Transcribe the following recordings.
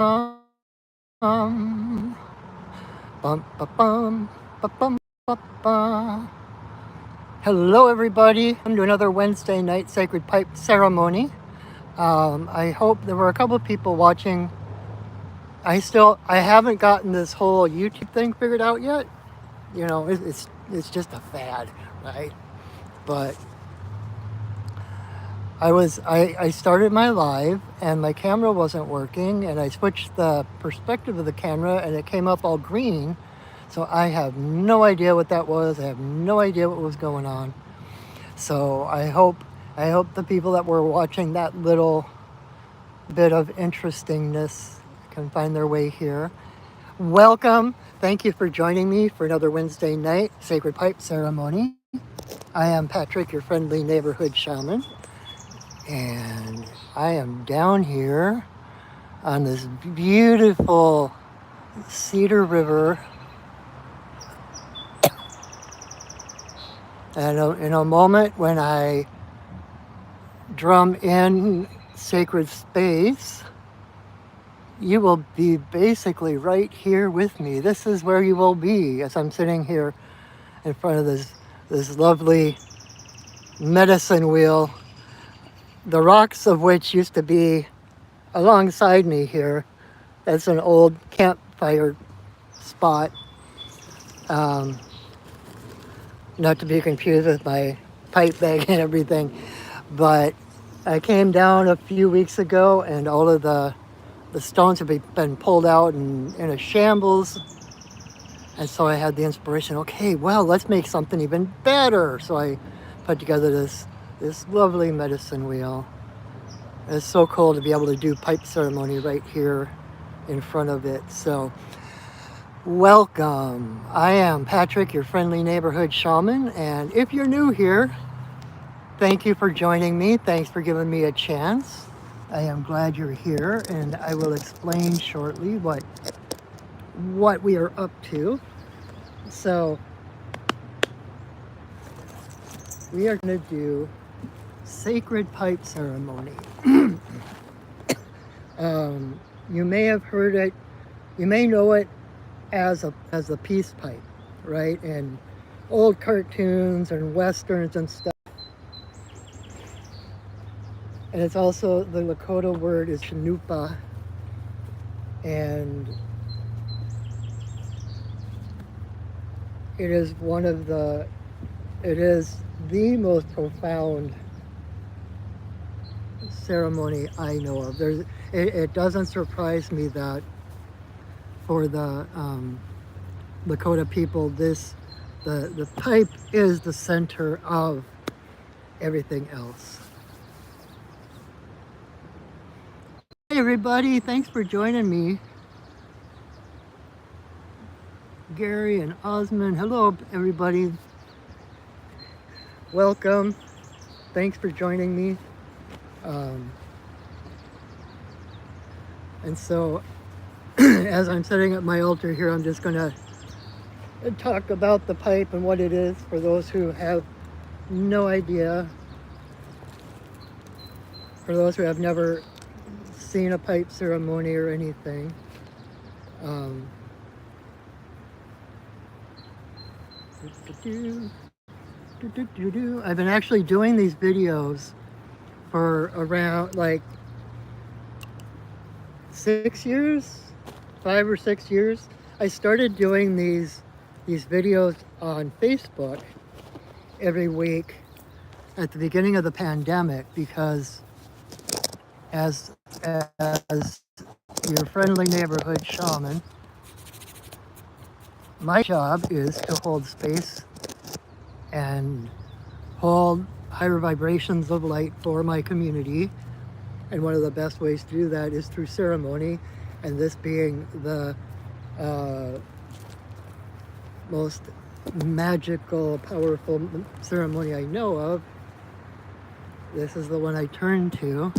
bum, bum, ba, bum, ba, bum, ba, ba. Hello, everybody. Welcome to another Wednesday night sacred pipe ceremony. I hope there were a couple of people watching. I haven't gotten this whole YouTube thing figured out yet. You know, it's just a fad, right? But I started my live and my camera wasn't working, and I switched the perspective of the camera and it came up all green. So I have no idea what that was. I have no idea what was going on. So I hope the people that were watching that little bit of interestingness can find their way here. Welcome. Thank you for joining me for another Wednesday night sacred pipe ceremony. I am Patrick, your friendly neighborhood shaman, and I am down here on this beautiful Cedar River. And in a moment when I drum in sacred space, you will be basically right here with me. This is where you will be as I'm sitting here in front of this lovely medicine wheel, the rocks of which used to be alongside me here. That's an old campfire spot, not to be confused with my pipe bag and everything. But I came down a few weeks ago and all of the stones have been pulled out and in a shambles. And so I had the inspiration, okay, well, let's make something even better. So I put together this lovely medicine wheel. It's so cool to be able to do pipe ceremony right here in front of it. So welcome. I am Patrick, your friendly neighborhood shaman. And if you're new here, thank you for joining me. Thanks for giving me a chance. I am glad you're here, and I will explain shortly what we are up to. So we are going to do sacred pipe ceremony. You may have heard it, you may know it as a peace pipe, right? And old cartoons and westerns and stuff. And it's also, the Lakota word is Shanupa, and it is the most profound ceremony I know of. It doesn't surprise me that for the Lakota people, the pipe is the center of everything else. Hey everybody, thanks for joining me. Gary and Osmond, hello everybody. Welcome. Thanks for joining me. And so as I'm setting up my altar here, I'm just gonna talk about the pipe and what it is for those who have no idea, for those who have never seen a pipe ceremony or anything. I've been actually doing these videos for around like 6 years, 5 or 6 years. I started doing these videos on Facebook every week at the beginning of the pandemic because as your friendly neighborhood shaman, my job is to hold space and hold higher vibrations of light for my community. And one of the best ways to do that is through ceremony, and this being the most magical, powerful ceremony I know of. This is the one I turned to.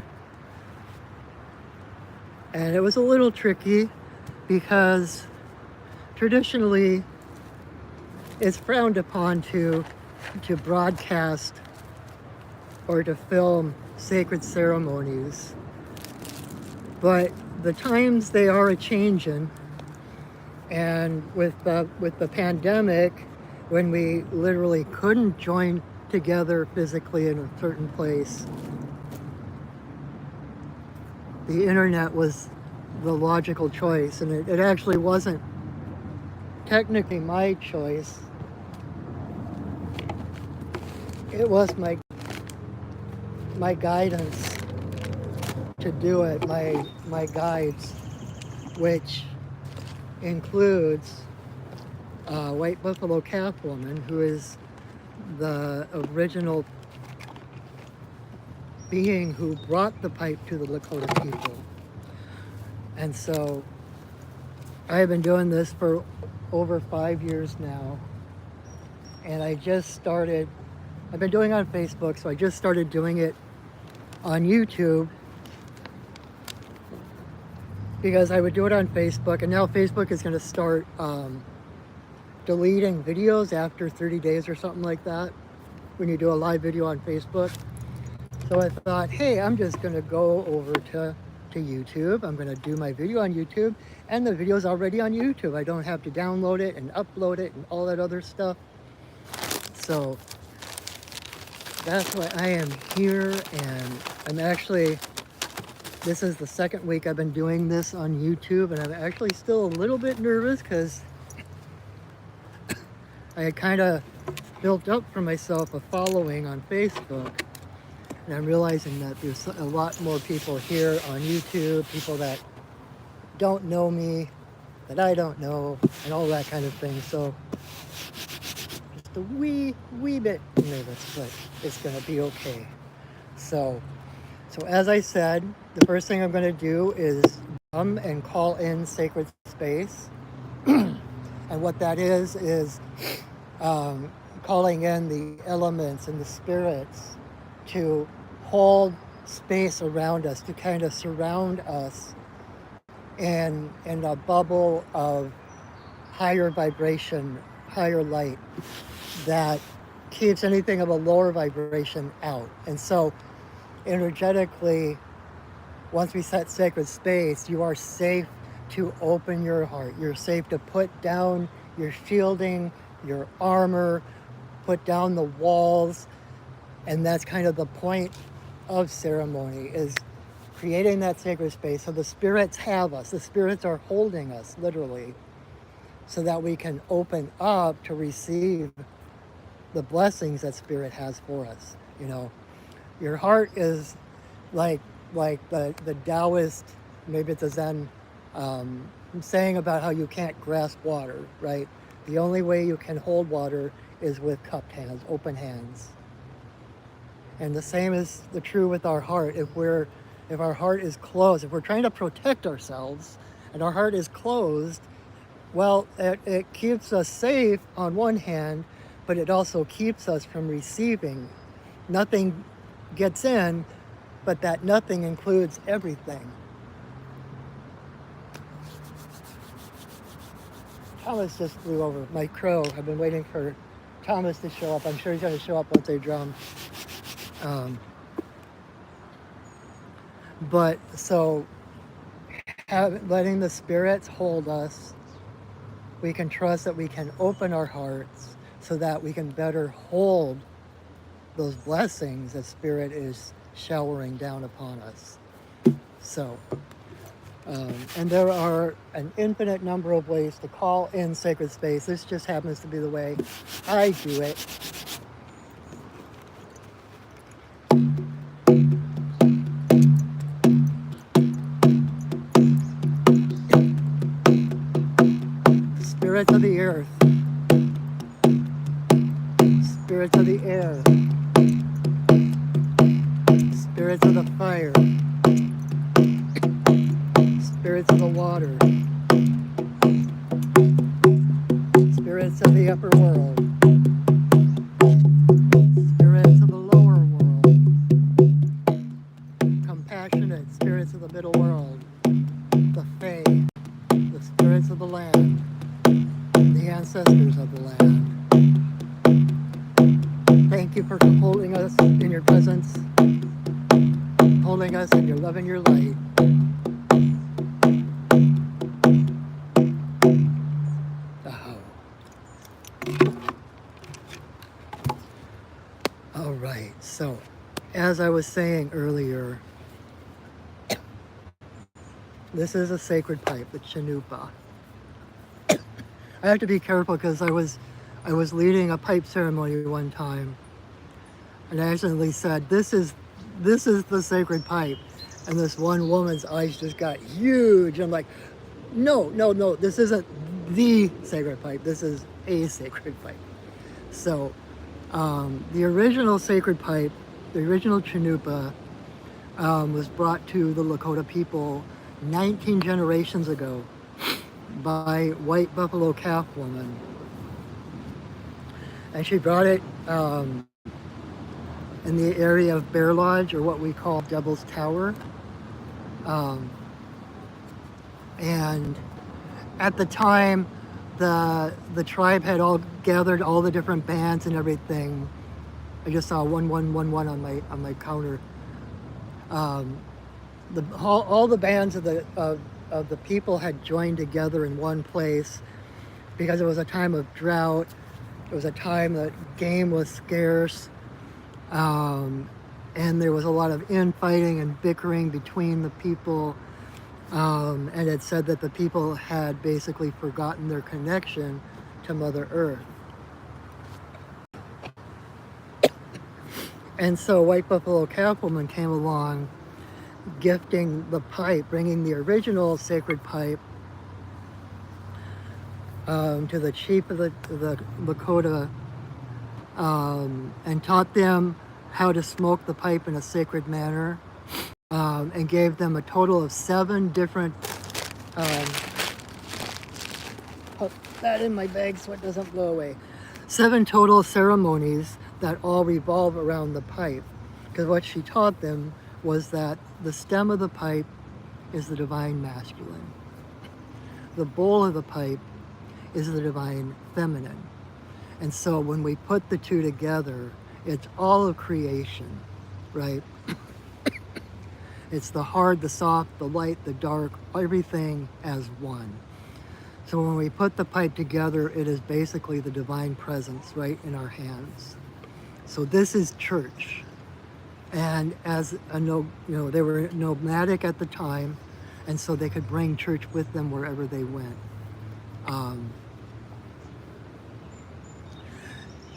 And it was a little tricky because traditionally it's frowned upon to broadcast or to film sacred ceremonies. But the times, they are a changing, and with the pandemic, when we literally couldn't join together physically in a certain place, the internet was the logical choice, and it actually wasn't technically my choice. It was my guidance to do it, my guides, which includes White Buffalo Calf Woman, who is the original being who brought the pipe to the Lakota people. And so I have been doing this for over 5 years now, and I've been doing it on Facebook, so I just started doing it on YouTube, because I would do it on Facebook, and now Facebook is going to start deleting videos after 30 days or something like that when you do a live video on Facebook. So I thought, hey, I'm just going to go over to YouTube. I'm going to do my video on YouTube, and the video's already on YouTube. I don't have to download it and upload it and all that other stuff. So that's why I am here, and I'm actually, this is the second week I've been doing this on YouTube, and I'm actually still a little bit nervous because I had kind of built up for myself a following on Facebook, and I'm realizing that there's a lot more people here on YouTube, people that don't know me, that I don't know, and all that kind of thing. So just a wee bit nervous, but it's gonna be okay. So as I said, the first thing I'm gonna do is come and call in sacred space. And what that is calling in the elements and the spirits to hold space around us, to kind of surround us in a bubble of higher vibration, higher light, that keeps anything of a lower vibration out. And so energetically, once we set sacred space, you are safe to open your heart. You're safe to put down your shielding, your armor, put down the walls. And that's kind of the point of ceremony, is creating that sacred space. So the spirits have us. The spirits are holding us, literally, so that we can open up to receive the blessings that Spirit has for us. You know, your heart is like the Taoist, maybe it's a Zen saying about how you can't grasp water, right? The only way you can hold water is with cupped hands, open hands. And the same is true with our heart. If our heart is closed, if we're trying to protect ourselves and our heart is closed, well, it keeps us safe on one hand, but it also keeps us from receiving. Nothing gets in, but that nothing includes everything. Thomas just flew over, my crow. I've been waiting for Thomas to show up. I'm sure he's going to show up once I drum. But so letting the spirits hold us, we can trust that we can open our hearts so that we can better hold those blessings that Spirit is showering down upon us. So, and there are an infinite number of ways to call in sacred space. This just happens to be the way I do it. Spirits of the earth, spirits of the air, spirits of the fire, spirits of the water, spirits of the upper world, spirits of the lower world, compassionate spirits of the middle world, the Fae, the spirits of the land, the ancestors of the land. Thank you for holding us in your presence, holding us in your love and your light. So, as I was saying earlier, this is a sacred pipe, the Chinupa. I have to be careful because I was leading a pipe ceremony one time, and I accidentally said, this is the sacred pipe. And this one woman's eyes just got huge. I'm like, no, this isn't the sacred pipe. This is a sacred pipe. So the original sacred pipe, the original Chinupa, was brought to the Lakota people 19 generations ago by White Buffalo Calf woman. And she brought it in the area of Bear Lodge, or what we call Devil's Tower. And at the time, the tribe had all gathered all the different bands and everything. I just saw 1111 on my counter. All the bands of the people had joined together in one place because it was a time of drought. It was a time that game was scarce, and there was a lot of infighting and bickering between the people. And it said that the people had basically forgotten their connection to Mother Earth. And so White Buffalo Calf woman came along, gifting the pipe, bringing the original sacred pipe to the chief of the Lakota, and taught them how to smoke the pipe in a sacred manner, and gave them a total of 7 different, put that in my bag so it doesn't blow away, 7 total ceremonies that all revolve around the pipe. Because what she taught them was that the stem of the pipe is the divine masculine. The bowl of the pipe is the divine feminine. And so when we put the two together, it's all of creation, right? It's the hard, the soft, the light, the dark, everything as one. So when we put the pipe together, it is basically the divine presence right in our hands. So this is church. And as they were nomadic at the time, and so they could bring church with them wherever they went.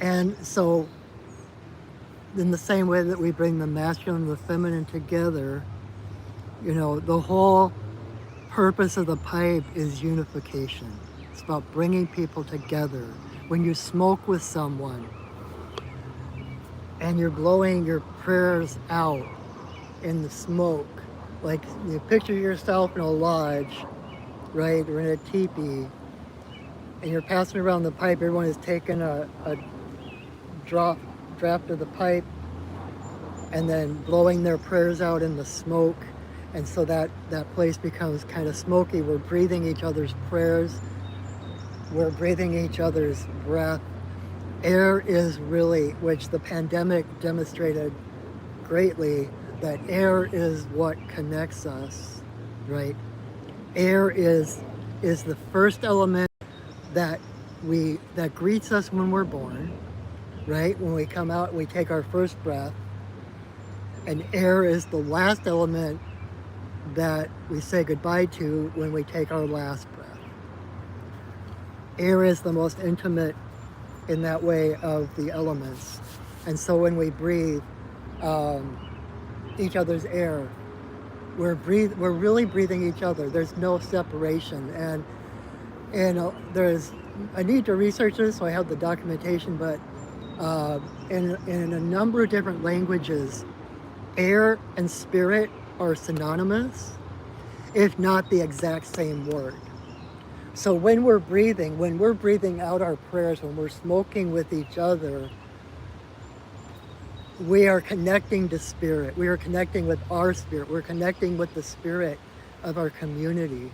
And so in the same way that we bring the masculine and the feminine together, the whole purpose of the pipe is unification. It's about bringing people together. When you smoke with someone and you're blowing your prayers out in the smoke, like you picture yourself in a lodge, right, or in a teepee, and you're passing around the pipe, everyone is taking a draft of the pipe and then blowing their prayers out in the smoke. And so that place becomes kind of smoky. We're breathing each other's prayers. We're breathing each other's breath. Air is really, which the pandemic demonstrated greatly, that air is what connects us, right? Air is the first element that greets us when we're born, right? When we come out, we take our first breath. And air is the last element that we say goodbye to when we take our last breath. Air is the most intimate in that way of the elements. And so when we breathe each other's air, we're really breathing each other. There's no separation. And I need to research this, so I have the documentation, but in a number of different languages, air and spirit are synonymous, if not the exact same word. So when we're breathing out our prayers, when we're smoking with each other, we are connecting to spirit. We are connecting with our spirit. We're connecting with the spirit of our community.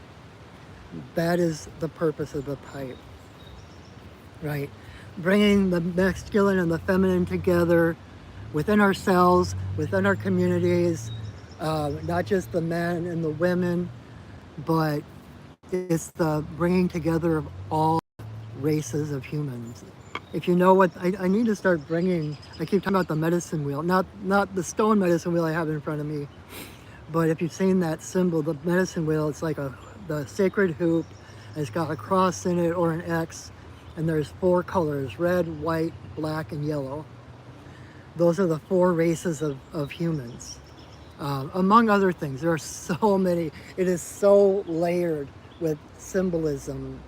That is the purpose of the pipe, right? Bringing the masculine and the feminine together within ourselves, within our communities, not just the men and the women, but it's the bringing together of all races of humans. If you know what, I need to start bringing, I keep talking about the medicine wheel, not the stone medicine wheel I have in front of me, but if you've seen that symbol, the medicine wheel, it's like the sacred hoop, and it's got a cross in it or an X, and there's 4 colors, red, white, black, and yellow. Those are the 4 races of humans. Among other things, there are so many. It is so layered with symbolism.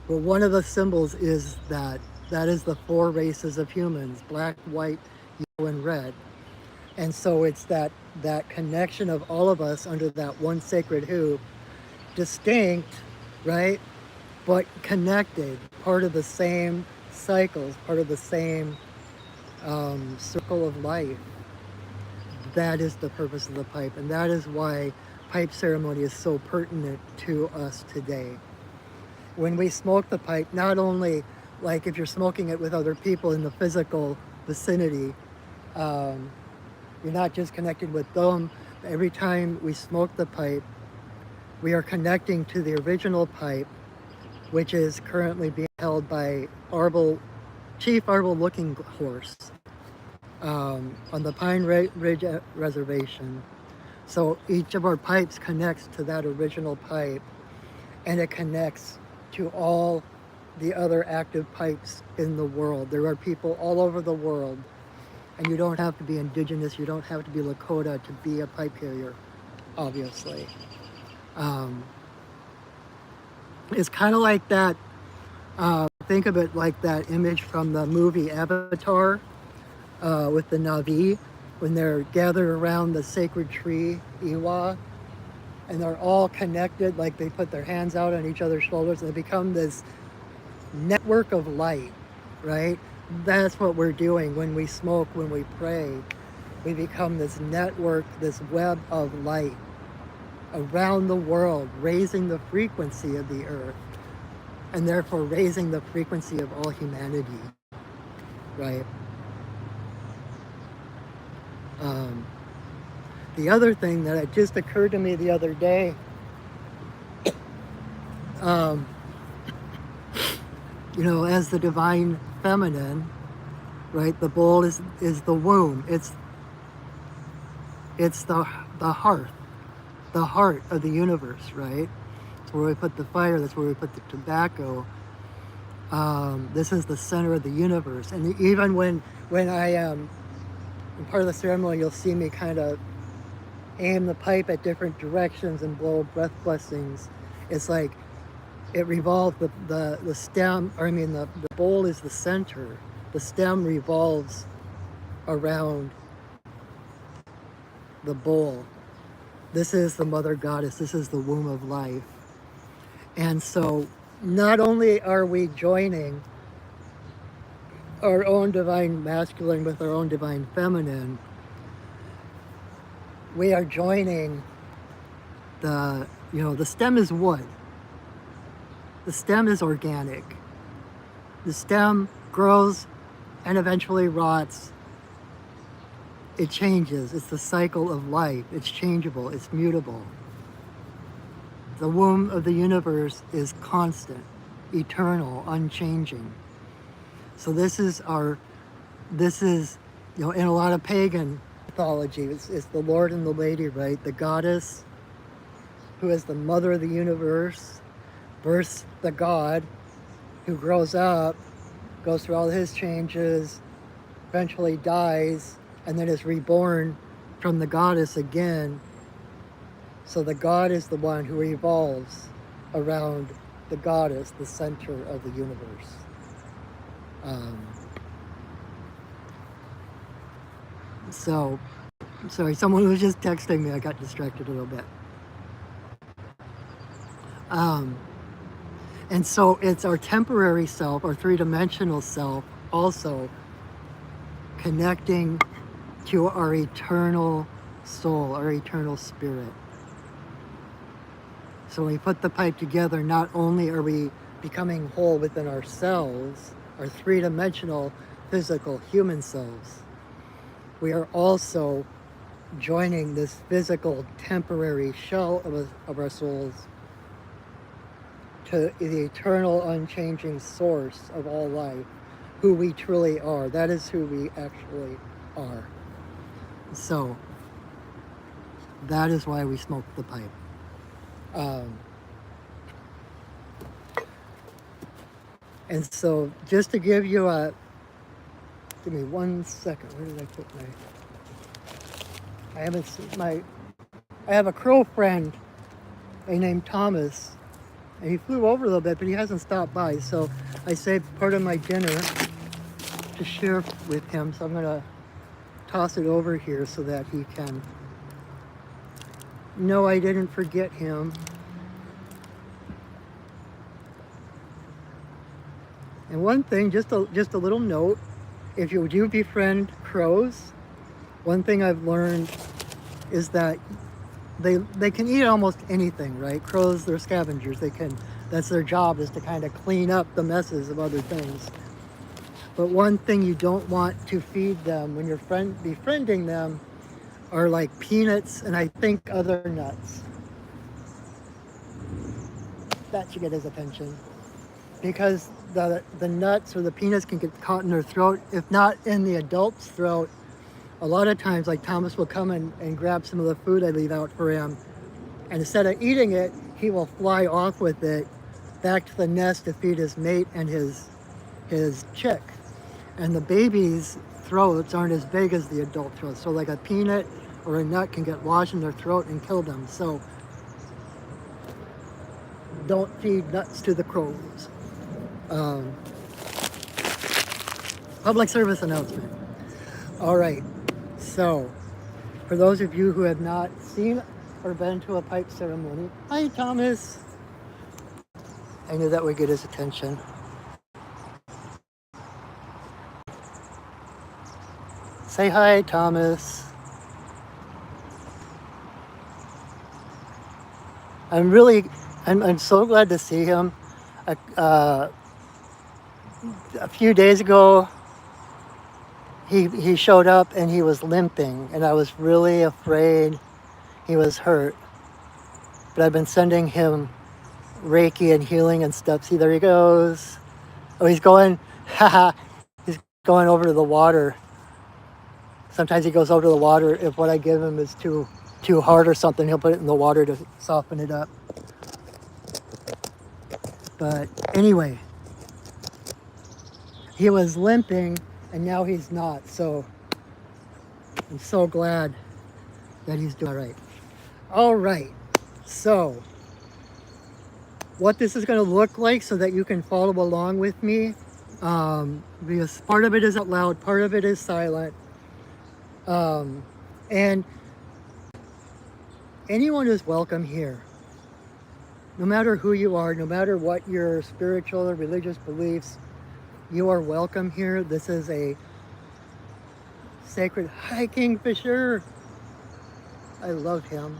But one of the symbols is that is the 4 races of humans: black, white, yellow, and red. And so it's that connection of all of us under that one sacred hoop, distinct, right? But connected, part of the same cycles, part of the same circle of life. That is the purpose of the pipe, and that is why pipe ceremony is so pertinent to us today. When we smoke the pipe, not only like if you're smoking it with other people in the physical vicinity, you're not just connected with them. Every time we smoke the pipe, we are connecting to the original pipe, which is currently being held by Chief Arbel Looking Horse on the Pine Ridge Reservation. So each of our pipes connects to that original pipe, and it connects to all the other active pipes in the world. There are people all over the world, and you don't have to be indigenous, you don't have to be Lakota to be a pipe carrier, obviously. It's kind of like that, think of it like that image from the movie Avatar, with the Na'vi, when they're gathered around the sacred tree, Iwa, and they're all connected, like they put their hands out on each other's shoulders, and they become this network of light, right? That's what we're doing when we smoke, when we pray. We become this network, this web of light around the world, raising the frequency of the earth, and therefore raising the frequency of all humanity, right? The other thing that it just occurred to me the other day, as the divine feminine, right? The bowl is the womb. It's the hearth, the heart of the universe, right? That's where we put the fire. That's where we put the tobacco. This is the center of the universe. And even when I am in part of the ceremony, you'll see me kind of aim the pipe at different directions and blow breath blessings. It's like it revolves, the stem, the bowl is the center. The stem revolves around the bowl. This is the mother goddess. This is the womb of life. And so not only are we joining our own divine masculine with our own divine feminine, we are joining the stem is wood. The stem is organic. The stem grows and eventually rots. It changes. It's the cycle of life. It's changeable. It's mutable. The womb of the universe is constant, eternal, unchanging. So this is in a lot of pagan mythology, it's the Lord and the Lady, right? The goddess, who is the mother of the universe, births the god, who grows up, goes through all his changes, eventually dies, and then is reborn from the goddess again. So the god is the one who revolves around the goddess, the center of the universe. Sorry, someone was just texting me. I got distracted a little bit. And so it's our temporary self, our three-dimensional self, also connecting to our eternal soul, our eternal spirit. So when we put the pipe together, not only are we becoming whole within ourselves, our three-dimensional physical human selves, we are also joining this physical temporary shell of our souls to the eternal unchanging source of all life, who we truly are. That is who we actually are. So that is why we smoke the pipe. Um, and so just to give you a, give me 1 second. Where did I put my, I haven't seen my, I have a crow friend named Thomas, and he flew over a little bit, but he hasn't stopped by. So I saved part of my dinner to share with him. So I'm gonna toss it over here so that he can know I didn't forget him. And one thing, just a little note, if you do befriend crows, one thing I've learned is that they can eat almost anything, right? Crows, they're scavengers. They can, that's their job, is to kind of clean up the messes of other things. But one thing you don't want to feed them when you're befriending them are like peanuts and I think other nuts. That should get his attention, because the nuts or the peanuts can get caught in their throat, if not in the adult's throat. A lot of times, like, Thomas will come and grab some of the food I leave out for him, and instead of eating it, he will fly off with it back to the nest to feed his mate and his chick. And the baby's throats aren't as big as the adult throat, so like a peanut or a nut can get lodged in their throat and kill them. So don't feed nuts to the crows. Public service announcement. All right, so for those of you who have not seen or been to a pipe ceremony, hi Thomas. I knew that would get his attention. Say hi, Thomas. I'm so glad to see him. A few days ago, he showed up and he was limping, and I was really afraid he was hurt. But I've been sending him Reiki and healing and stuff. See, there he goes. Oh, he's going, haha, he's going over to the water. Sometimes he goes over to the water if what I give him is too hard or something. He'll put it in the water to soften it up. But anyway, he was limping and now he's not. So I'm so glad that he's doing all right. All right. So what this is going to look like so that you can follow along with me, because part of it is out loud, part of it is silent. And anyone is welcome here. No matter who you are, no matter what your spiritual or religious beliefs, you are welcome here. This is a sacred hiking fisher. I love him.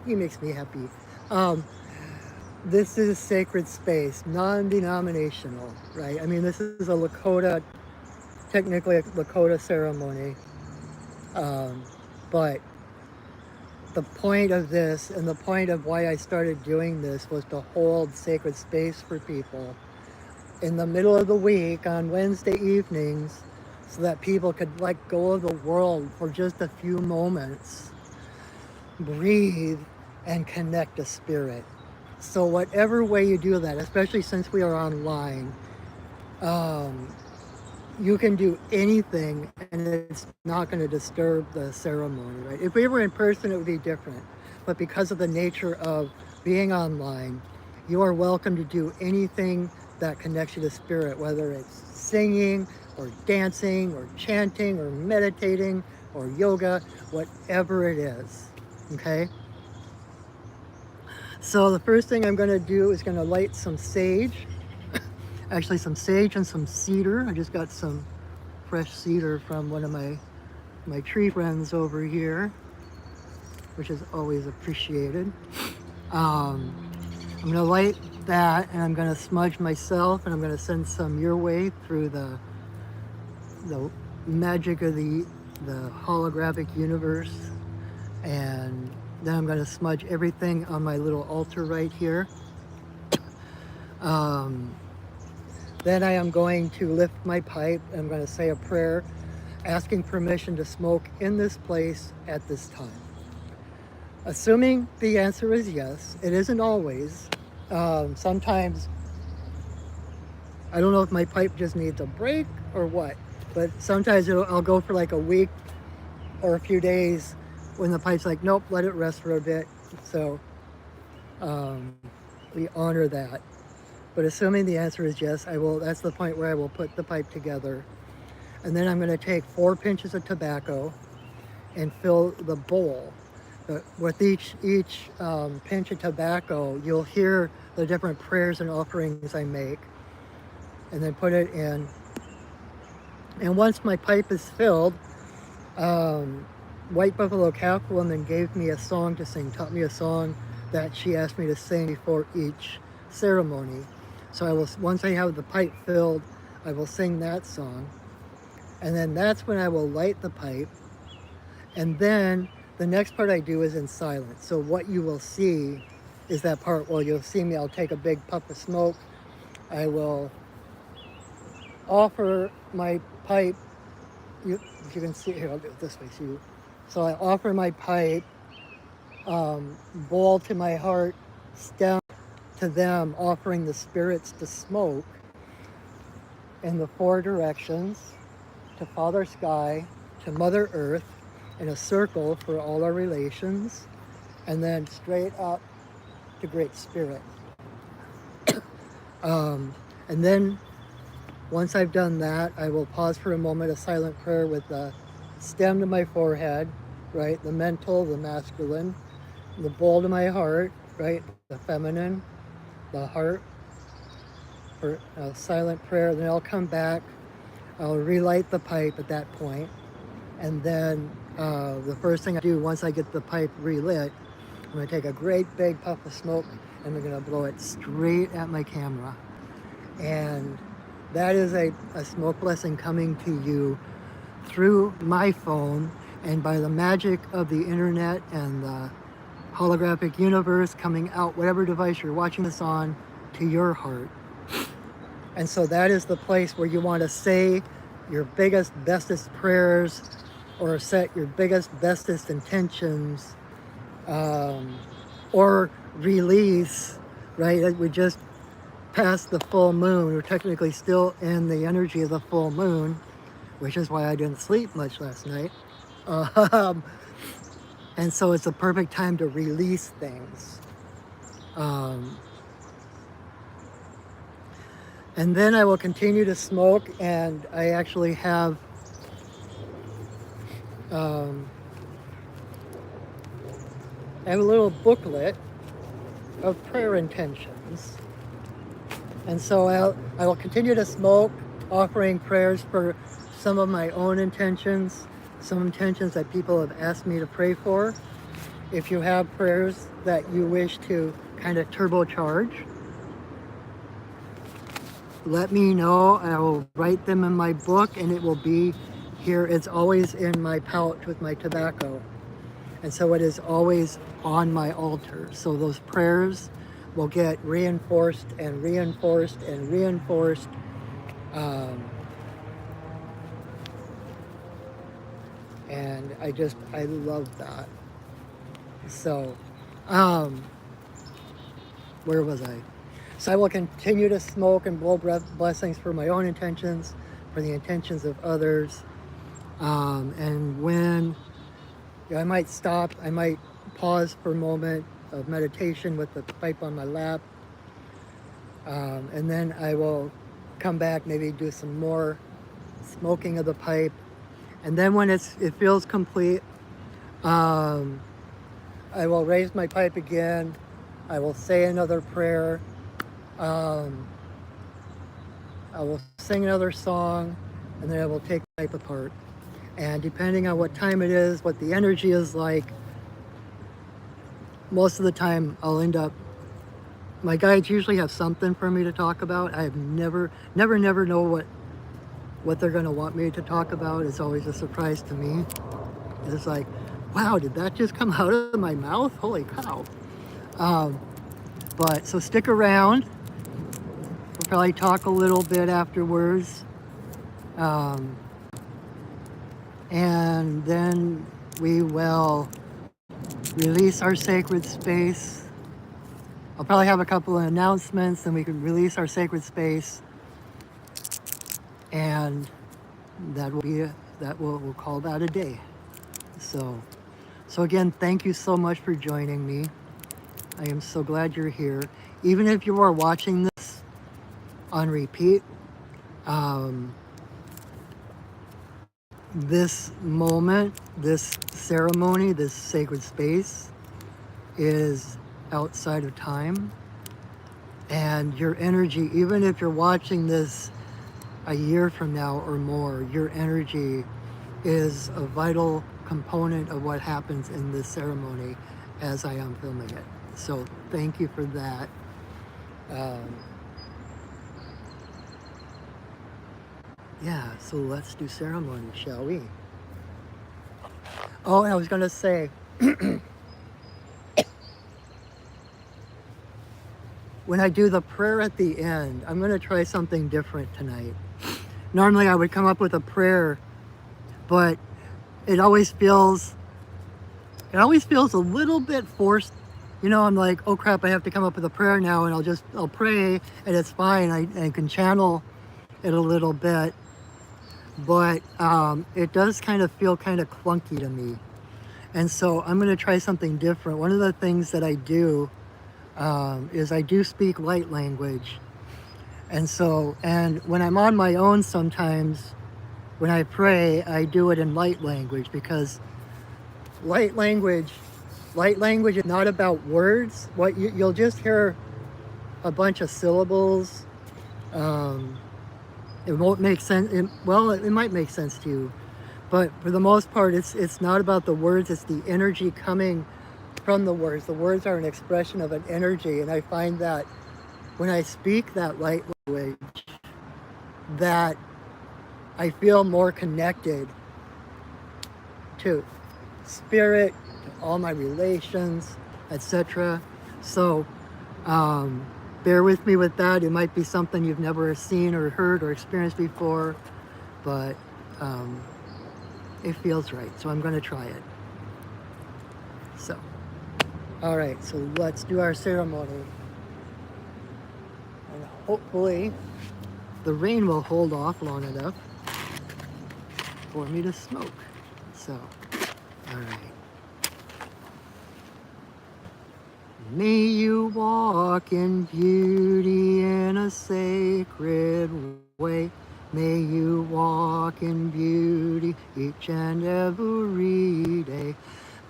He makes me happy. This is sacred space, non-denominational, right? I mean, this is a Lakota, technically a Lakota ceremony. But the point of this and the point of why I started doing this was to hold sacred space for people in the middle of the week on Wednesday evenings so that people could let go of the world for just a few moments, breathe, and connect to spirit. So whatever way you do that, especially since we are online, you can do anything and it's not going to disturb the ceremony, right? If we were in person, it would be different. But because of the nature of being online, you are welcome to do anything that connects you to spirit, whether it's singing or dancing or chanting or meditating or yoga, whatever it is, okay? So the first thing I'm going to do is going to light some sage. Actually, some sage and some cedar. I just got some fresh cedar from one of my tree friends over here, which is always appreciated. I'm going to light that, and I'm going to smudge myself, and I'm going to send some your way through the magic of the holographic universe. And then I'm going to smudge everything on my little altar right here. Then I am going to lift my pipe. I'm going to say a prayer asking permission to smoke in this place at this time. Assuming the answer is yes, it isn't always. Sometimes I don't know if my pipe just needs a break or what, but sometimes I'll go for like a week or a few days when the pipe's like, nope, let it rest for a bit. So we honor that. But assuming the answer is yes, that's the point where I will put the pipe together. And then I'm going to take 4 pinches of tobacco and fill the bowl. With each pinch of tobacco, you'll hear the different prayers and offerings I make, and then put it in. And once my pipe is filled, White Buffalo Calf Woman gave me a song to sing, taught me a song that she asked me to sing before each ceremony. So once I have the pipe filled, I will sing that song. And then that's when I will light the pipe. And then the next part I do is in silence. So what you will see is that part where you'll see me, I'll take a big puff of smoke. I will offer my pipe. If you can see, here, I'll do it this way. So I offer my pipe, bowl to my heart, stem to them, offering the spirits to smoke in the 4 directions, to Father Sky, to Mother Earth, in a circle for all our relations, and then straight up to Great Spirit. And then once I've done that, I will pause for a moment, a silent prayer with the stem to my forehead, right? The mental, the masculine, the bowl to my heart, right? The feminine, the heart, for a silent prayer. Then I'll come back. I'll relight the pipe at that point. And then the first thing I do once I get the pipe relit, I'm going to take a great big puff of smoke and I'm going to blow it straight at my camera. And that is a smoke blessing coming to you through my phone, and by the magic of the internet and the holographic universe coming out, whatever device you're watching this on, to your heart. And so that is the place where you want to say your biggest, bestest prayers, or set your biggest, bestest intentions, or release, right? We just passed the full moon. We're technically still in the energy of the full moon, which is why I didn't sleep much last night. And so it's a perfect time to release things. And then I will continue to smoke, and I actually have a little booklet of prayer intentions. And so I will continue to smoke, offering prayers for some of my own intentions, some intentions that people have asked me to pray for. If you have prayers that you wish to kind of turbocharge, let me know. I will write them in my book, and it will be here. It's always in my pouch with my tobacco. And so it is always on my altar. So those prayers will get reinforced and reinforced and reinforced. And I love that. So, where was I? So I will continue to smoke and blow blessings for my own intentions, for the intentions of others. And when I might stop, I might pause for a moment of meditation with the pipe on my lap. And then I will come back, maybe do some more smoking of the pipe. And then when it feels complete, I will raise my pipe again. I will say another prayer. I will sing another song, and then I will take the pipe apart. And depending on what time it is, what the energy is like, most of the time I'll end up, my guides usually have something for me to talk about. I have never know what they're going to want me to talk about. It's always a surprise to me. It's like, wow, did that just come out of my mouth? Holy cow. But so stick around probably talk a little bit afterwards. Um, and then we will release our sacred space. I'll probably have a couple of announcements, then we can release our sacred space, and that will be we'll call that a day. So again, thank you so much for joining me. I am so glad you're here. Even if you are watching this on repeat, this moment, this ceremony, this sacred space is outside of time. And your energy, even if you're watching this a year from now or more, your energy is a vital component of what happens in this ceremony as I am filming it. So thank you for that. Yeah, so let's do ceremony, shall we? Oh, and I was gonna say, when I do the prayer at the end, I'm gonna try something different tonight. Normally I would come up with a prayer, but it always feels a little bit forced. You know, I'm like, oh crap, I have to come up with a prayer now, and I'll pray and it's fine. I can channel it a little bit, but it does kind of feel kind of clunky to me. And so I'm gonna try something different. One of the things that I do is I do speak light language. And when I'm on my own sometimes, when I pray, I do it in light language, because light language is not about words. What you'll just hear a bunch of syllables. It won't make sense. It might make sense to you, but for the most part, it's not about the words. It's the energy coming from the words. The words are an expression of an energy, and I find that when I speak that light language, that I feel more connected to spirit, to all my relations, etc. So bear with me with that. It might be something you've never seen or heard or experienced before, but it feels right, so I'm going to try it. So, all right, so let's do our ceremony. And hopefully the rain will hold off long enough for me to smoke. So, all right. May you walk in beauty in a sacred way. May you walk in beauty each and every day.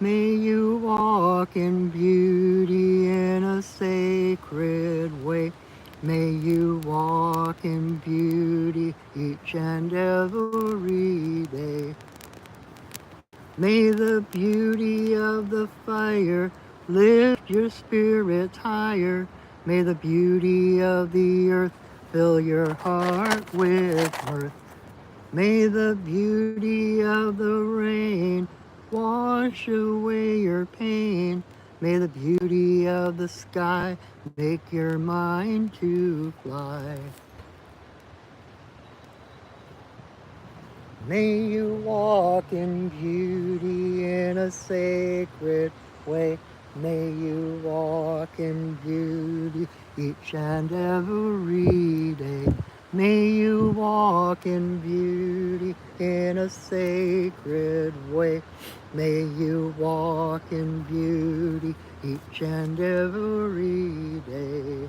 May you walk in beauty in a sacred way. May you walk in beauty each and every day. May the beauty of the fire lift your spirits higher. May the beauty of the earth fill your heart with mirth. May the beauty of the rain wash away your pain. May the beauty of the sky make your mind to fly. May you walk in beauty in a sacred way. May you walk in beauty each and every day. May you walk in beauty in a sacred way. May you walk in beauty each and every day.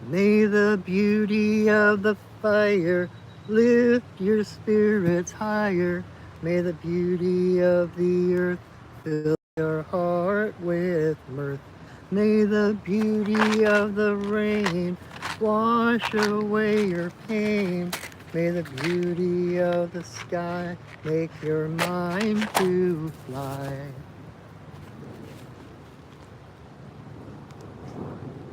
May the beauty of the fire lift your spirits higher. May the beauty of the earth fill your heart with mirth. May the beauty of the rain wash away your pain. May the beauty of the sky make your mind to fly.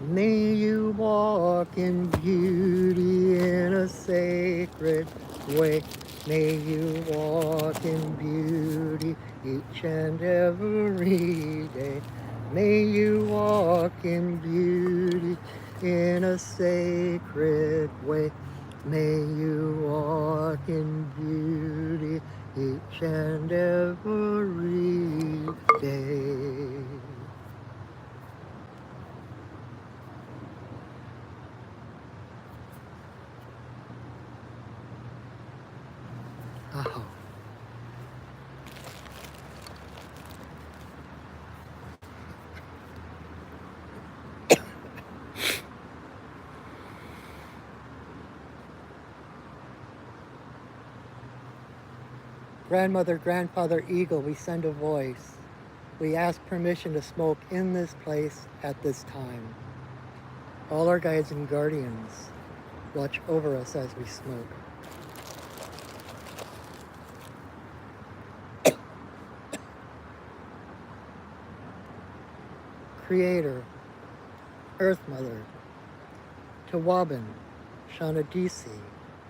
May you walk in beauty in a sacred way. May you walk in beauty each and every day. May you walk in beauty in a sacred way. May you walk in beauty each and every day. Aho. Grandmother, grandfather, eagle, we send a voice. We ask permission to smoke in this place at this time. All our guides and guardians watch over us as we smoke. Creator, Earth Mother, Tawabin, Shanadisi,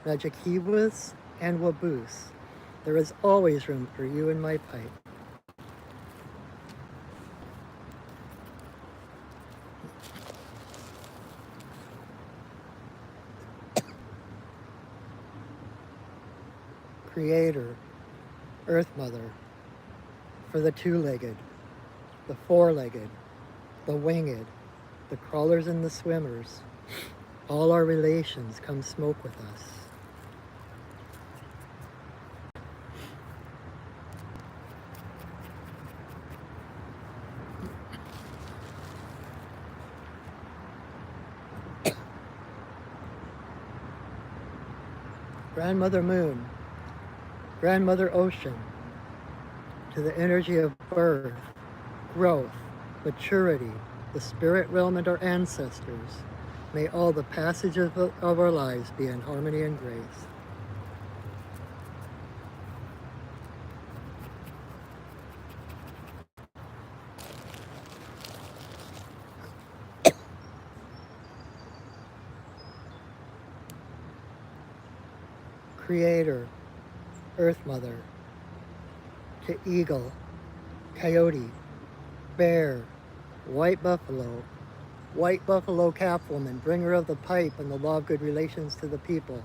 Najakiwas, and Waboose, there is always room for you in my pipe. Creator, Earth Mother, for the two-legged, the four-legged, the winged, the crawlers and the swimmers, all our relations come smoke with us. Grandmother Moon, Grandmother Ocean, to the energy of birth, growth, maturity, the spirit realm and our ancestors, may all the passages of our lives be in harmony and grace. Creator, Earth Mother, to eagle, coyote, bear, white buffalo calf woman, bringer of the pipe and the law of good relations to the people.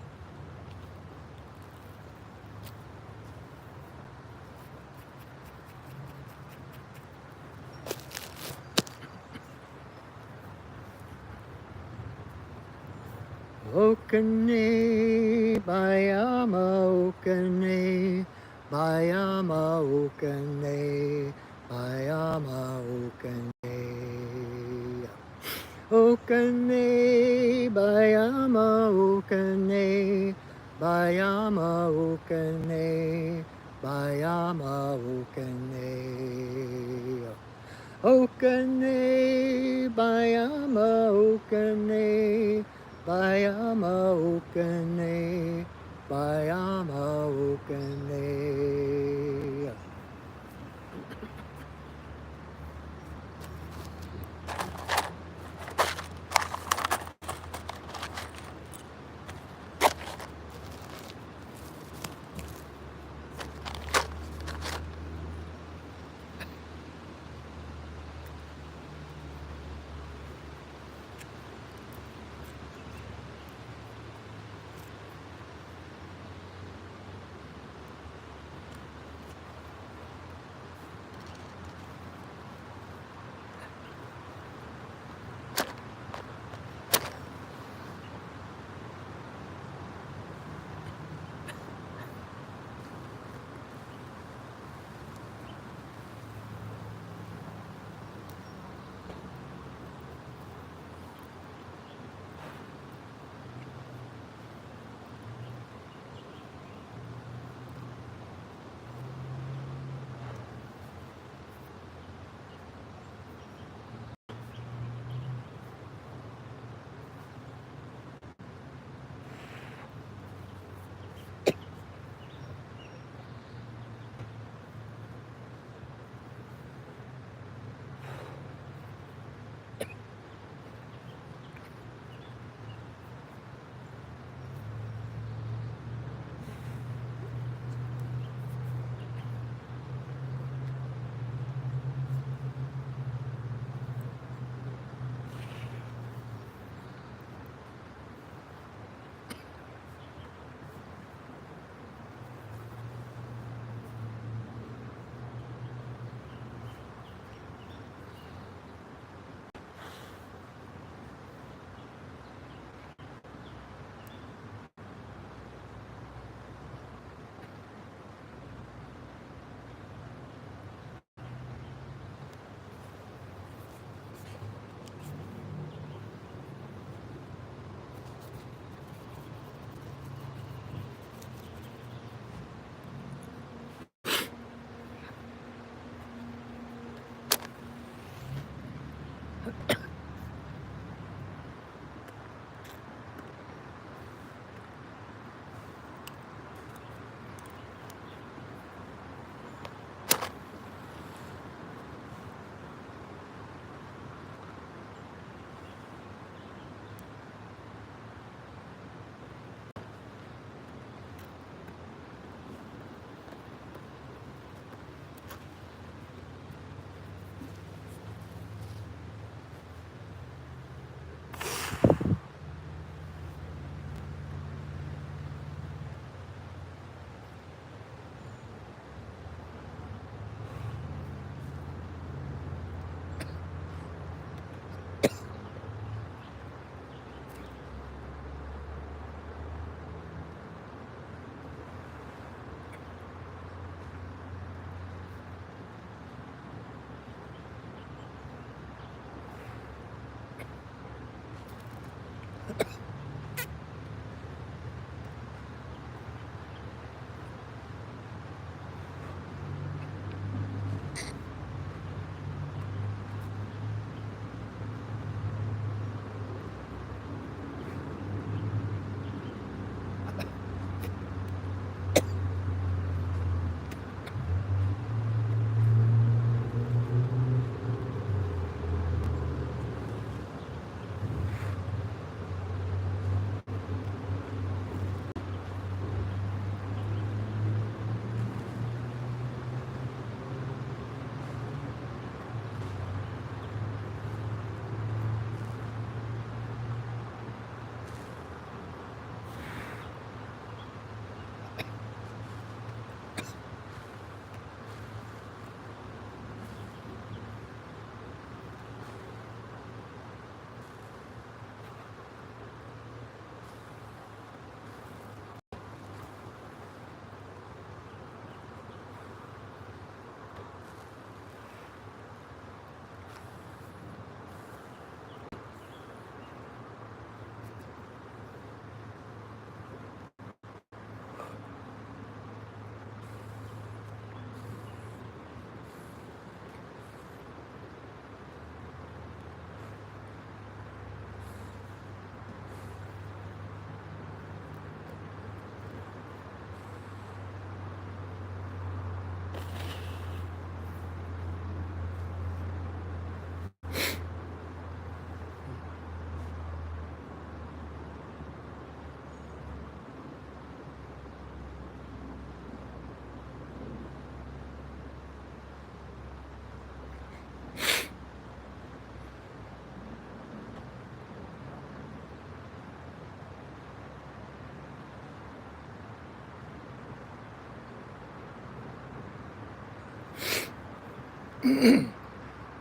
Okane, Bayama, Okane, Bayama, Okane, Bayama, Okane. Okane, Bayama, Okane, Bayama, Okane, Bayama, Okane. Okane, Bayama, Okane, Bayama, Okane, Bayama, Okane.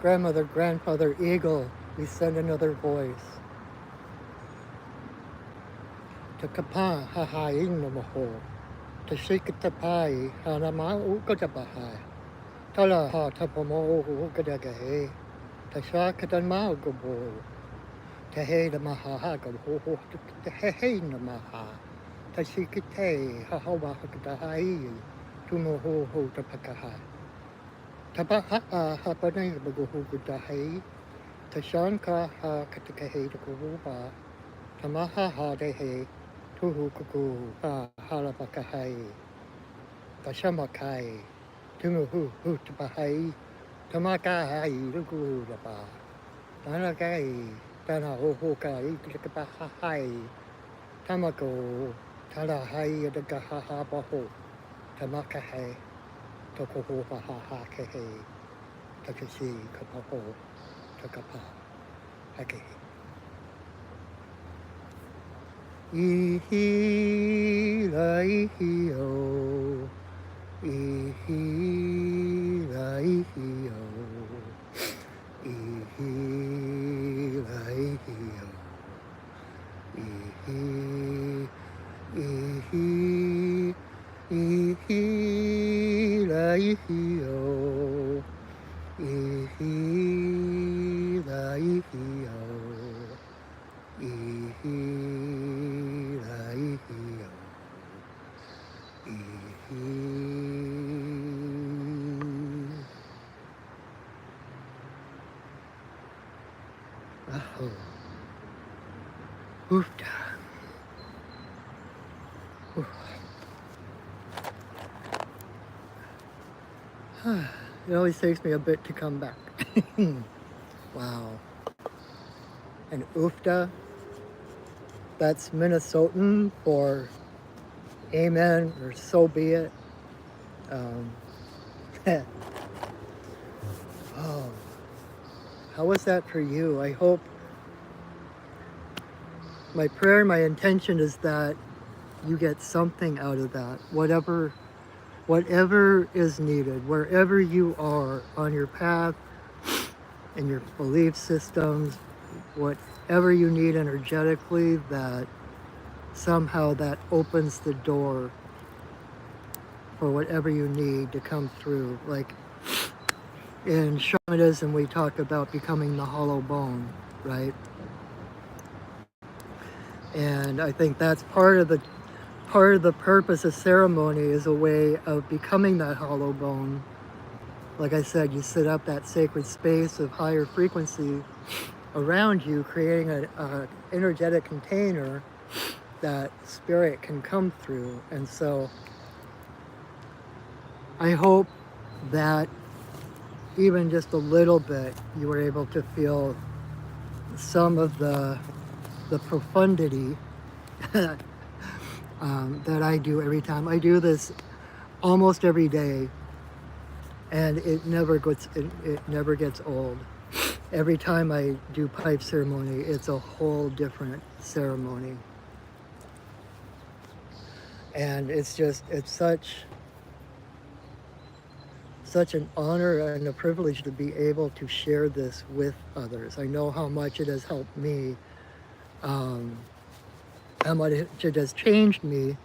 Grandmother, grandfather, eagle, we send another voice. Takapa hahaing no maho. Tashikatapai hanama ukatabaha. Tala ha tapomo ukadagahe. Tashakatan maugabo. Tahe the maha gabo. Tahe namaha. Tashikate hahawa hakatahai. Tumoho ho tapakaha. Tabaha hapanay baguhu gutahay. Tashanka ha katakahe the kuruba. Tamaha ha dehe. Tuhu kuku ha halapakahai. Tashamakai. Tumuhu hutapahai. Tamakahai lugu dapa. Tanakai. Tana hohokai klikapahai. Tamako. Talahai adagaha baho. Tamakahai. Tokoho haha kehe. Takashi kapaho. Takapa. Hakehe. Ihi laihi o. Ihi laihi o. Ihi laihi o. Ihi. Ihi. Ihi laihi o. Ihi laihi o. Ihi laihi o. Ihi. Aho. Oofda. It always takes me a bit to come back. Wow. And oofda, that's Minnesotan for amen or so be it. Oh, how was that for you? I hope my prayer, my intention is that you get something out of that, whatever is needed, wherever you are on your path, in your belief systems, whatever you need energetically, that somehow that opens the door for whatever you need to come through. Like in shamanism, we talk about becoming the hollow bone, right? And I think that's part of the purpose of ceremony, is a way of becoming that hollow bone. Like I said, you set up that sacred space of higher frequency around you, creating an energetic container that spirit can come through. And so I hope that even just a little bit, you were able to feel some of the profundity that I do every time. I do this almost every day, and it never gets old. Every time I do pipe ceremony, it's a whole different ceremony. And it's such an honor and a privilege to be able to share this with others. I know how much it has helped me, how much it has changed me,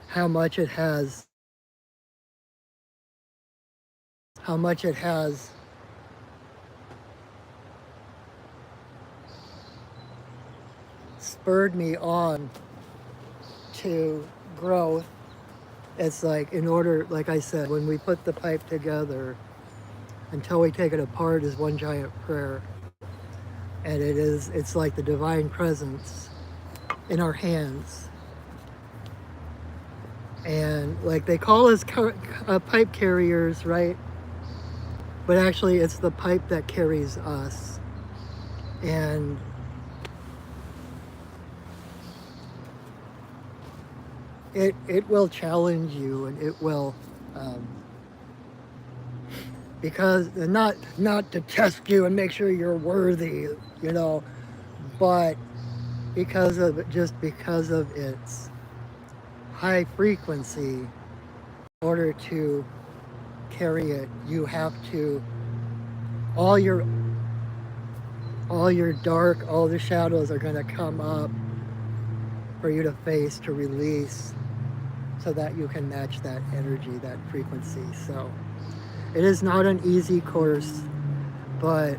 how much it has spurred me on to growth. It's like, in order, like I said, when we put the pipe together, until we take it apart, is one giant prayer. And it's like the divine presence in our hands. And like they call us pipe carriers, right? But actually it's the pipe that carries us. And it will challenge you, and it will, because not to test you and make sure you're worthy, but because of its high frequency. In order to carry it, you have to all your all your dark, all the shadows are going to come up for you to face, to release, so that you can match that energy, that frequency. So it is not an easy course, but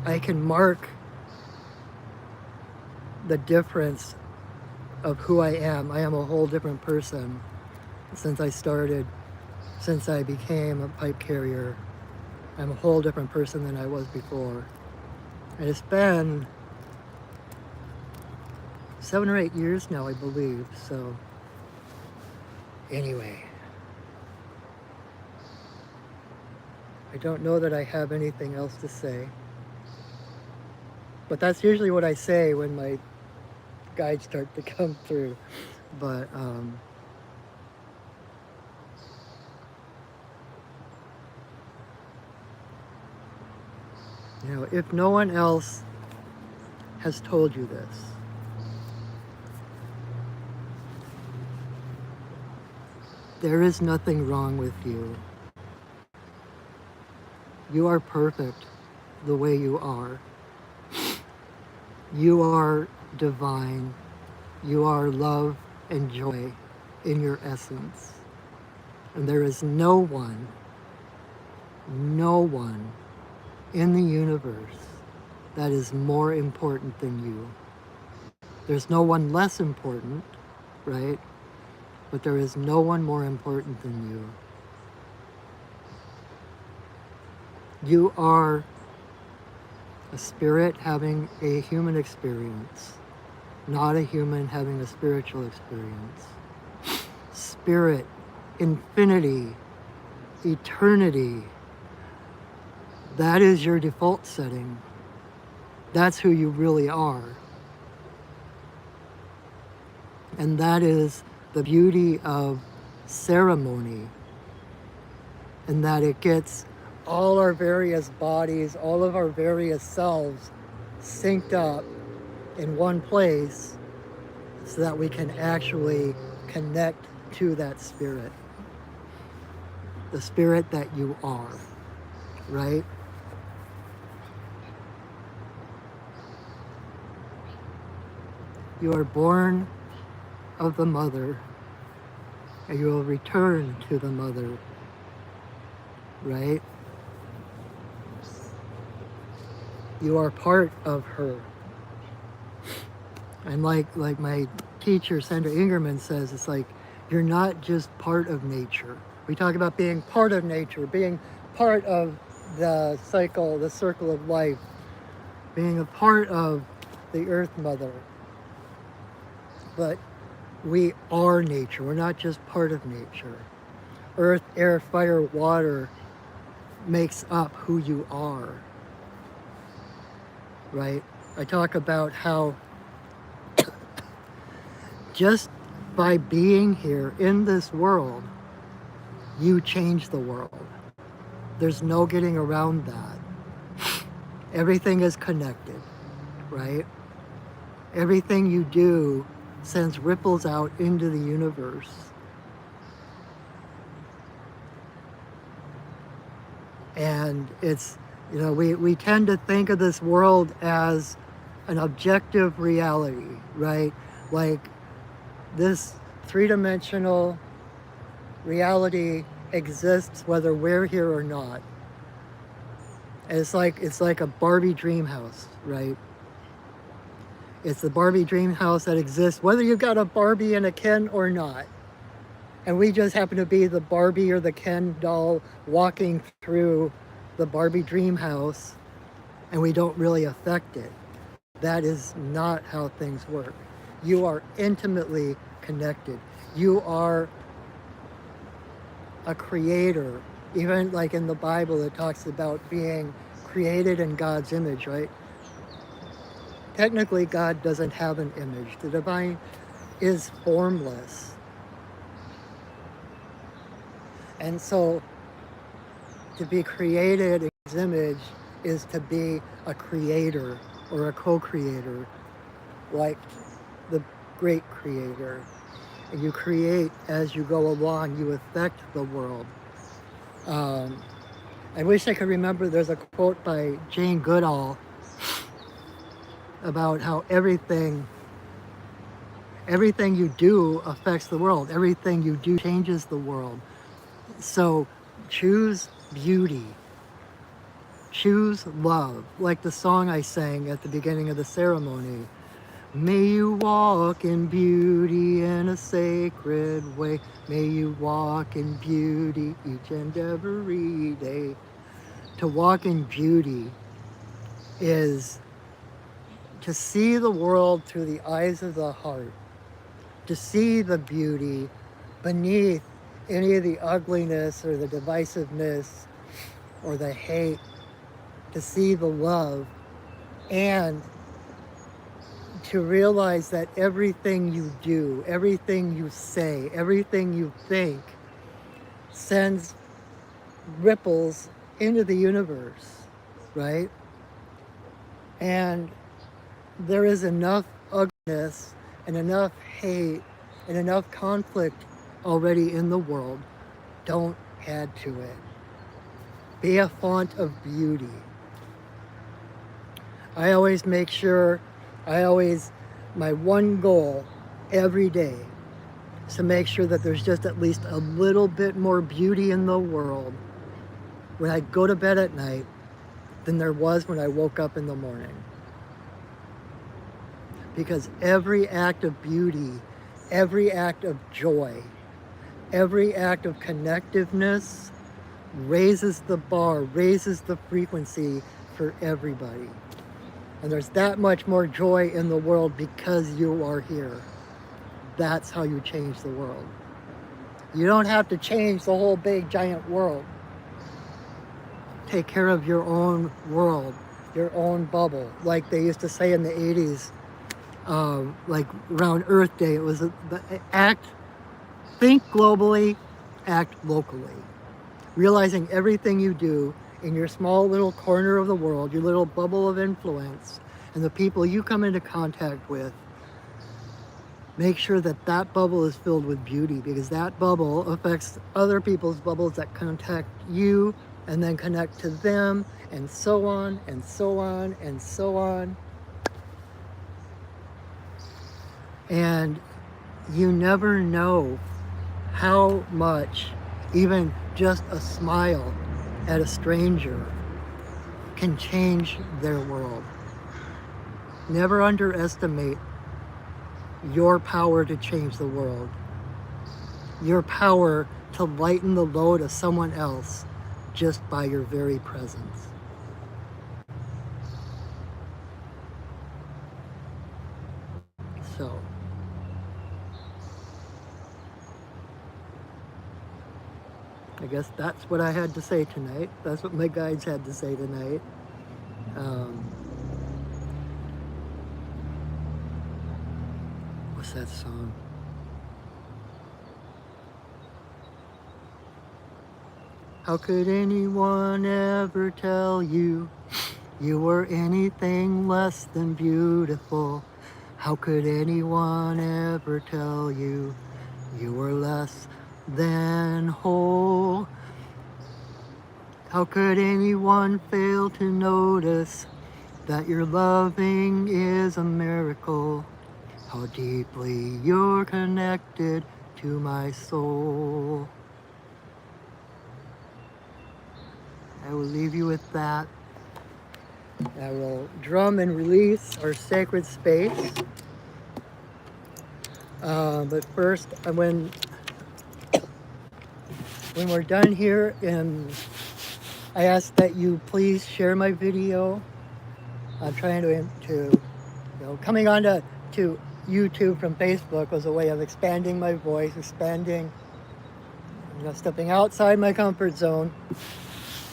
I can mark the difference of who I am. I am a whole different person since I started, since I became a pipe carrier. I'm a whole different person than I was before. And it's been 7 or 8 years now, I believe. So anyway, I don't know that I have anything else to say. But that's usually what I say when my guides start to come through. But you know, if no one else has told you this, there is nothing wrong with you. You are perfect the way you are. You are divine. You are love and joy in your essence. And there is no one in the universe that is more important than you. There's no one less important, right? But there is no one more important than you. You are a spirit having a human experience, not a human having a spiritual experience. Spirit, infinity, eternity, that is your default setting. That's who you really are. And that is the beauty of ceremony, and that it gets all our various bodies, all of our various selves synced up in one place so that we can actually connect to that spirit, the spirit that you are, right? You are born of the mother, and you will return to the mother, right? You are part of her. And like my teacher, Sandra Ingerman, says, it's like, you're not just part of nature. We talk about being part of nature, being part of the cycle, the circle of life, being a part of the Earth Mother. But we are nature. We're not just part of nature. Earth, air, fire, water makes up who you are, right? I talk about how just by being here in this world, you change the world. There's no getting around that. Everything is connected, right? Everything you do sends ripples out into the universe. And it's, you know, we tend to think of this world as an objective reality, right? Like this three-dimensional reality exists whether we're here or not. And it's like a Barbie dream house, right? It's the Barbie dream house that exists whether you've got a Barbie and a Ken or not. And we just happen to be the Barbie or the Ken doll walking through the Barbie dream house, and we don't really affect it. That is not how things work. You are intimately connected. You are a creator. Even like in the Bible, it talks about being created in God's image, right? Technically, God doesn't have an image. The divine is formless. And so to be created in His image is to be a creator or a co-creator, like the great creator. And you create as you go along, you affect the world. Um, I wish I could remember, there's a quote by Jane Goodall about how everything you do affects the world. Everything you do changes the world. So choose beauty. Choose love. Like the song I sang at the beginning of the ceremony. May you walk in beauty in a sacred way. May you walk in beauty each and every day. To walk in beauty is to see the world through the eyes of the heart, to see the beauty beneath any of the ugliness or the divisiveness or the hate, to see the love, and to realize that everything you do, everything you say, everything you think sends ripples into the universe, right? And there is enough ugliness and enough hate and enough conflict already in the world. Don't add to it. Be a font of beauty. I always make sure, my one goal every day is to make sure that there's just at least a little bit more beauty in the world when I go to bed at night than there was when I woke up in the morning. Because every act of beauty, every act of joy, every act of connectiveness raises the bar, raises the frequency for everybody. And there's that much more joy in the world because you are here. That's how you change the world. You don't have to change the whole big giant world. Take care of your own world, your own bubble. Like they used to say in the 80s, like around Earth Day, it was think globally, act locally. Realizing everything you do in your small little corner of the world, your little bubble of influence, and the people you come into contact with, make sure that that bubble is filled with beauty, because that bubble affects other people's bubbles that contact you and then connect to them, and so on and so on and so on. And you never know how much even just a smile at a stranger can change their world. Never underestimate your power to change the world. Your power to lighten the load of someone else just by your very presence. So, I guess that's what I had to say tonight. That's what my guides had to say tonight. What's that song? How could anyone ever tell you you were anything less than beautiful? How could anyone ever tell you you were less than whole? How could anyone fail to notice that your loving is a miracle? How deeply you're connected to my soul. I will leave you with that. I will drum and release our sacred space. But first, when we're done here, I ask that you please share my video. I'm trying to coming on to YouTube from Facebook was a way of expanding my voice, stepping outside my comfort zone.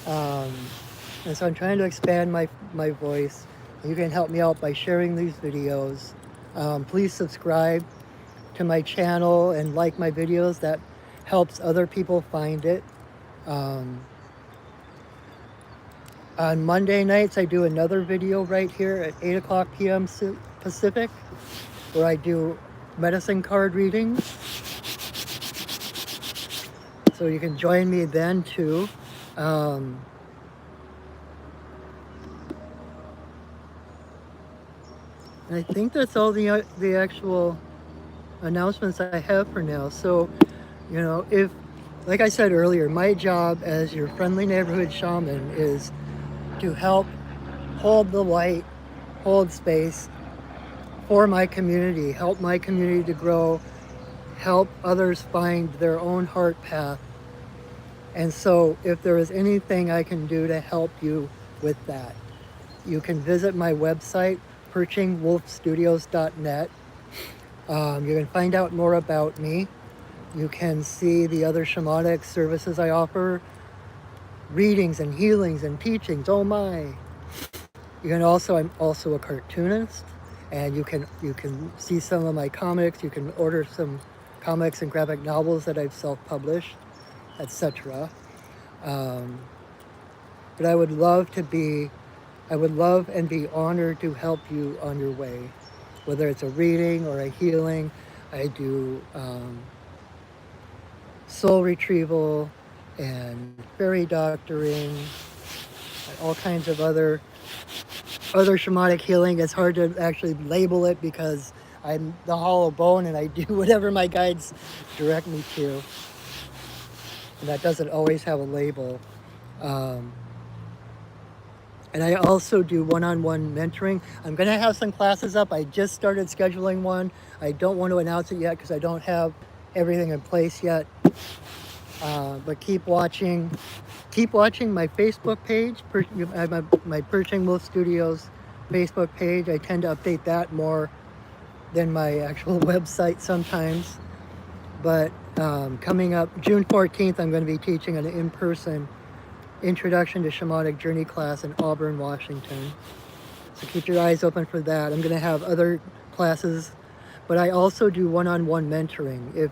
And so I'm trying to expand my voice. You can help me out by sharing these videos. Please subscribe to my channel and like my videos. That helps other people find it. On Monday nights, I do another video right here at 8 o'clock p.m. Pacific, where I do medicine card readings. So you can join me then too. Um, I think that's all the actual announcements I have for now. So, you know, if, like I said earlier, my job as your friendly neighborhood shaman is to help hold the light, hold space for my community, help my community to grow, help others find their own heart path. And so if there is anything I can do to help you with that, you can visit my website, perchingwolfstudios.net. You can find out more about me. You can see the other shamanic services I offer, readings and healings and teachings. Oh my. You can also, I'm also a cartoonist, and you can see some of my comics. You can order some comics and graphic novels that I've self-published, etc. But I would love and be honored to help you on your way, whether it's a reading or a healing. I do soul retrieval and fairy doctoring, and all kinds of other shamanic healing. It's hard to actually label it because I'm the hollow bone and I do whatever my guides direct me to. And that doesn't always have a label. And I also do one-on-one mentoring. I'm going to have some classes up. I just started scheduling one. I don't want to announce it yet because I don't have everything in place yet. But keep watching my Facebook page, my Perching Wolf Studios Facebook page. I tend to update that more than my actual website sometimes. But coming up June 14th, I'm going to be teaching an in-person Introduction to Shamanic Journey class in Auburn, Washington. So keep your eyes open for that. I'm going to have other classes, but I also do one-on-one mentoring. If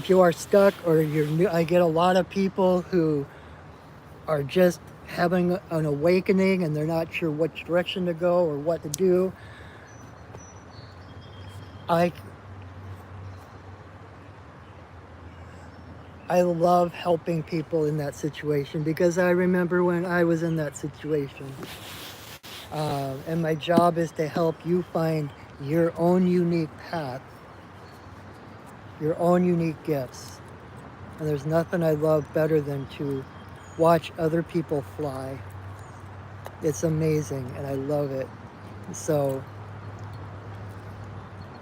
you are stuck or you're new, I get a lot of people who are just having an awakening and they're not sure which direction to go or what to do. I love helping people in that situation because I remember when I was in that situation. And my job is to help you find your own unique path, your own unique gifts. And there's nothing I love better than to watch other people fly. It's amazing and I love it. So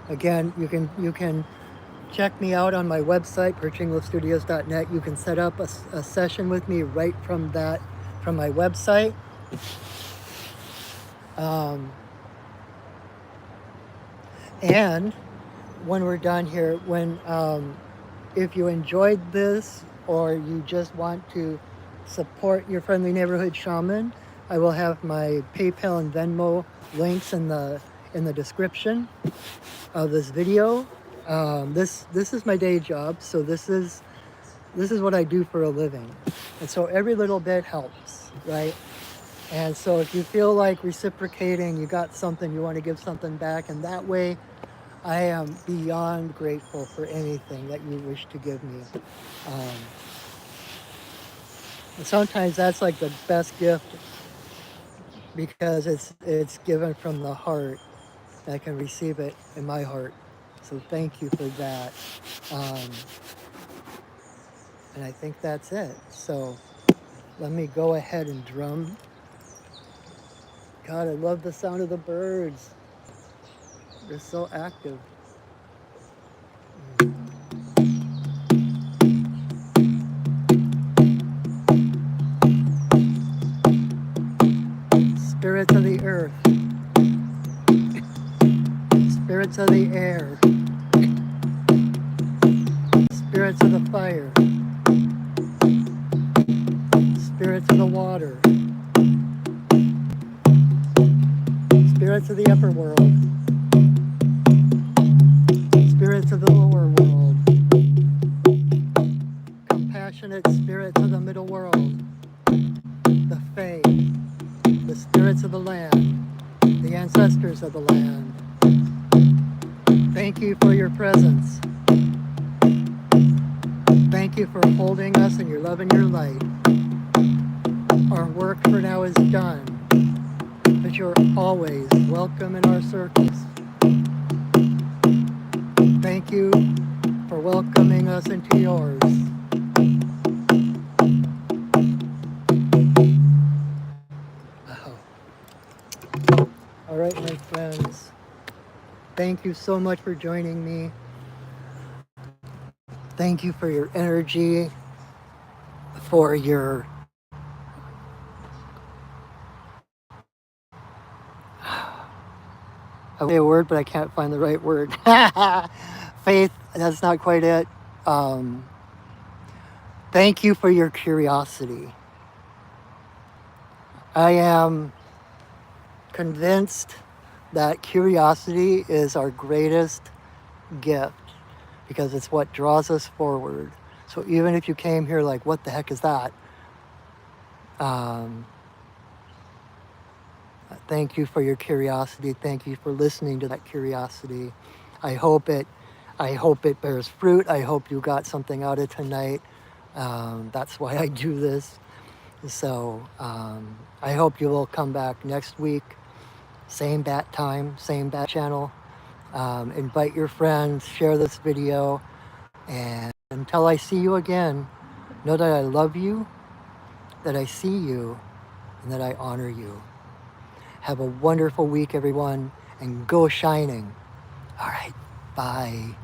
again, you can check me out on my website, perchingwolfstudios.net. You can set up a session with me right from my website. And when we're done here, if you enjoyed this or you just want to support your friendly neighborhood shaman, I will have my PayPal and Venmo links in the description of this video. This is my day job, so this is what I do for a living, and so every little bit helps, right? And so if you feel like reciprocating, you got something, you want to give something back, and that way, I am beyond grateful for anything that you wish to give me. And sometimes that's like the best gift because it's given from the heart. I can receive it in my heart. So thank you for that. And I think that's it. So let me go ahead and drum. God, I love the sound of the birds. They're so active. Spirits of the earth. Spirits of the air. Spirits of the fire. Spirits of the water. Spirits of the upper world. Spirits of the lower world. Compassionate spirits of the middle world. The Fae. The spirits of the land. The ancestors of the land. Thank you for your presence. Thank Thank you for holding us in your love and your light. Our work for now is done, but you're always welcome in our circles. Thank you for welcoming us into yours. All right, my friends. Thank you so much for joining me. Thank you for your energy, for your I would say a word, but I can't find the right word. Faith, that's not quite it. Um, Thank you for your curiosity. I am convinced that curiosity is our greatest gift because it's what draws us forward. So even if you came here like, what the heck is that? Um, Thank you for your curiosity. Thank you for listening to that curiosity. I hope it, I hope it bears fruit. I hope you got something out of tonight. That's why I do this. So I hope you will come back next week. Same bat time, same bat channel. Invite your friends, share this video, and until I see you again, know that I love you, that I see you, and that I honor you. Have a wonderful week, everyone, and go shining. All right, bye.